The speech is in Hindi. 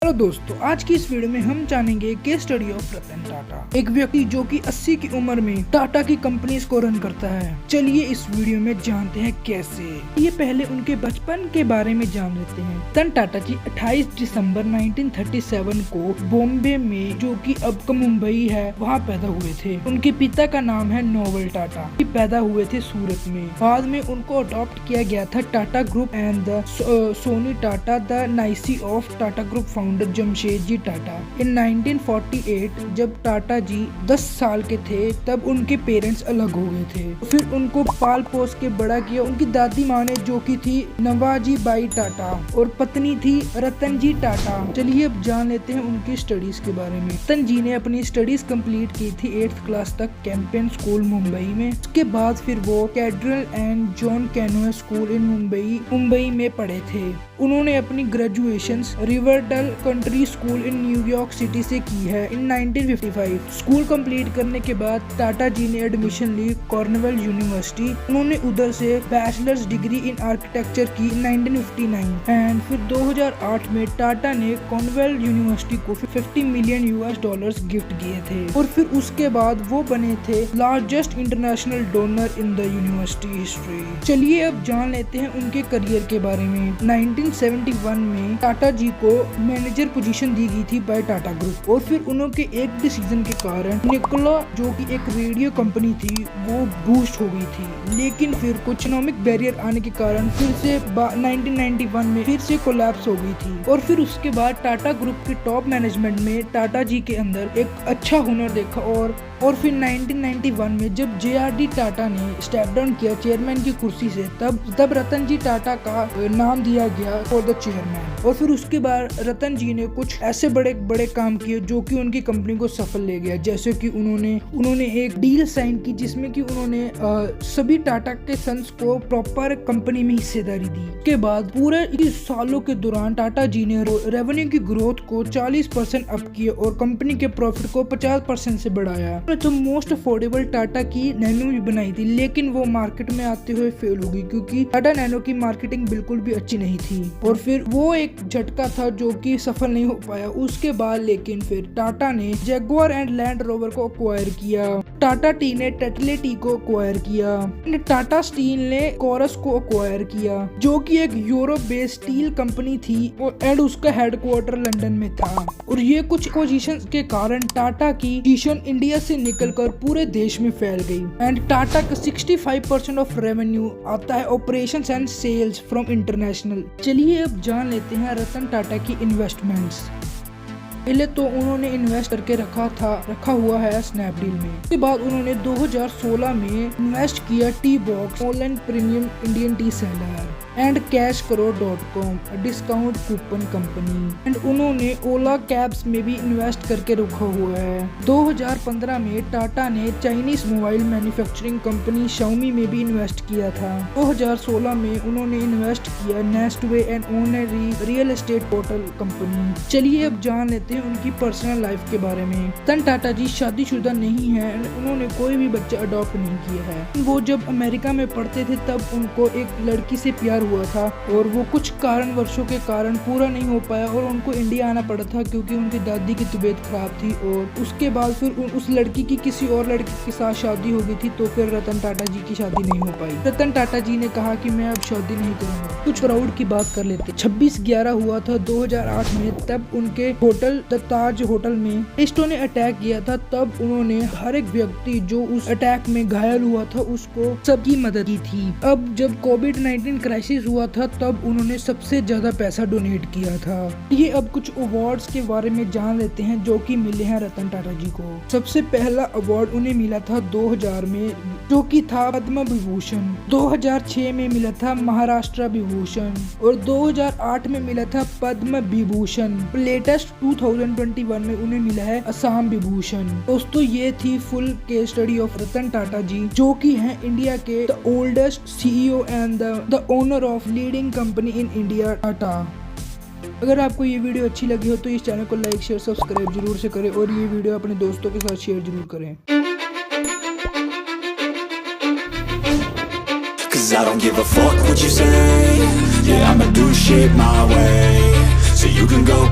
हेलो दोस्तों, आज की इस वीडियो में हम जानेंगे case study of Ratan Tata, एक व्यक्ति जो कि 80 की उम्र में टाटा की कंपनीज को रन करता है। चलिए इस वीडियो में जानते हैं कैसे। ये पहले उनके बचपन के बारे में जान लेते हैं। रतन टाटा जी 28 दिसंबर 1937 को बॉम्बे में, जो कि अब का मुंबई है, वहाँ पैदा हुए थे। उनके पिता का नाम है नोबल टाटा। ये पैदा हुए थे सूरत में। बाद में उनको अडॉप्ट किया गया था टाटा ग्रुप एंड द सोनी Tata, the niece of Tata group founder Jamsetji Tata. In 1948 जब टाटा जी 10 साल के थे तब उनके पेरेंट्स अलग हो गए थे। फिर उनको पाल पोस के बड़ा किया उनकी दादी माँ ने, जो की थी नवाजी बाई टाटा, और पत्नी थी रतन जी टाटा। चलिए अब जान लेते हैं उनकी स्टडीज के बारे में। रतन जी ने अपनी स्टडीज कंप्लीट की थी 8th क्लास तक कैंपेन स्कूल मुंबई में। उसके बाद फिर वो cathedral and John Connon school in Mumbai में पढ़े थे। उन्होंने अपनी graduation Riverdale country school in New York city से की है इन 1955। स्कूल कंप्लीट करने के बाद टाटा जी ने एडमिशन ली कॉर्नेल यूनिवर्सिटी। उन्होंने उधर से बैचलर्स डिग्री इन आर्किटेक्चर की 1959 एंड फिर 2008 में टाटा ने कॉर्नेल यूनिवर्सिटी को $50 मिलियन गिफ्ट किए थे। और फिर उसके बाद वो बने थे largest international donor in the university history. चलिए अब जान लेते हैं उनके करियर के बारे में। 1971 में टाटा जी को मैनेजर पोजीशन दी गई थी बाय टाटा ग्रुप, और फिर उनके एक डिसीजन के कारण निकोला, जो कि एक रेडियो कंपनी थी, वो बूस्ट हो गई थी। लेकिन फिर कुछ इकोनॉमिक बैरियर आने के कारण फिर से 1991 में फिर से कोलैप्स हो गई थी। और फिर उसके बाद टाटा ग्रुप के टॉप मैनेजमेंट में टाटा जी के अंदर एक अच्छा हुनर देखा। और फिर 1991 में जब JRD टाटा ने स्टेप डाउन किया चेयरमैन की कुर्सी से, तब रतन जी टाटा का नाम दिया गया फॉर द चेयरमैन। और फिर उसके बाद रतन जी ने कुछ ऐसे बड़े काम किए जो कि उनकी कंपनी को सफल ले गया। जैसे कि उन्होंने एक डील साइन की जिसमें कि उन्होंने सभी टाटा के सन्स को प्रॉपर कंपनी में हिस्सेदारी दी। उसके बाद पूरे 20 सालों के दौरान टाटा जी ने रेवेन्यू की ग्रोथ को 40% अप किया और कंपनी के प्रॉफिट को 50% से बढ़ाया। तो मोस्ट अफोर्डेबल टाटा की नैनो भी बनाई थी, लेकिन वो मार्केट में आते हुए फेल हो गई क्योंकि टाटा नैनो की मार्केटिंग बिल्कुल भी अच्छी नहीं थी। और फिर वो एक झटका था जो कि सफल नहीं हो पाया। उसके बाद लेकिन फिर टाटा ने जैगुआर एंड लैंड रोवर को एक्वायर किया। टाटा टी ने टेटले टी को एक्वायर किया। टाटा स्टील ने कोरस को एक्वायर किया, जो कि एक यूरोप बेस्ड स्टील कंपनी थी, एंड उसका हेडक्वार्टर लंदन में था। और ये कुछ पोजीशन के कारण टाटा की पोजीशन इंडिया से निकलकर पूरे देश में फैल गई। एंड टाटा का 65% ऑफ रेवेन्यू आता है operations and sales from international. चलिए अब जान लेते हैं रतन टाटा की इन्वेस्टमेंट्स। पहले तो उन्होंने इन्वेस्ट करके रखा हुआ है स्नैपडील में। उसके बाद उन्होंने 2016 में इन्वेस्ट किया T box, online premium Indian T seller, and cashkaro.com, discount coupon company. And उन्होंने ओला कैब्स में भी इन्वेस्ट करके रखा हुआ है। 2015 में टाटा ने Chinese mobile manufacturing company Xiaomi में भी इन्वेस्ट किया था। 2016 में उन्होंने इन्वेस्ट किया नेस्टवे एंड ऑनरी रियल एस्टेट पोर्टल कंपनी। चलिए अब जान लेते हैं उनकी पर्सनल लाइफ के बारे में। रतन टाटा जी शादीशुदा नहीं है, उन्होंने कोई भी बच्चा अडॉप्ट नहीं किया है। वो जब अमेरिका में पढ़ते थे तब उनको एक लड़की से प्यार हुआ था, और वो कुछ कारणवशों के कारण पूरा नहीं हो पाया और उनको इंडिया आना पड़ा था क्योंकि उनकी दादी की तबीयत खराब थी। और उसके बाद फिर उस लड़की की किसी और लड़के के साथ शादी हो गई थी, तो फिर रतन टाटा जी की शादी नहीं हो पाई। रतन टाटा जी ने कहा कि मैं अब शादी नहीं करूंगा। कुछ प्राउड की बात कर लेते। 26/11 हुआ था 2008 में, तब उनके होटल द ताज होटल में टेररिस्टों ने अटैक किया था। तब उन्होंने हर एक व्यक्ति जो उस अटैक में घायल हुआ था उसको सबकी मदद की थी। अब जब कोविड-19 क्राइसिस हुआ था तब उन्होंने सबसे ज्यादा पैसा डोनेट किया था। ये अब कुछ अवार्ड्स के बारे में जान लेते हैं जो कि मिले हैं रतन टाटा जी को। सबसे पहला अवार्ड उन्हें मिला था 2000 में, जो कि था पद्म विभूषण। 2006 में मिला था महाराष्ट्र विभूषण, और 2008 में मिला था पद्म विभूषण। लेटेस्ट 2021 में उन्हें मिला है असम विभूषण। दोस्तों ये थी full case study of Ratan Tata जी, जो कि हैं इंडिया के the oldest CEO and the owner of leading company in India, Tata. अगर आपको ये वीडियो अच्छी लगी हो तो इस चैनल को लाइक शेयर सब्सक्राइब जरूर से करें, और ये वीडियो अपने दोस्तों के साथ शेयर जरूर करें। 'Cause I don't give a fuck what you say. Yeah, I'ma do shit my way. So you can go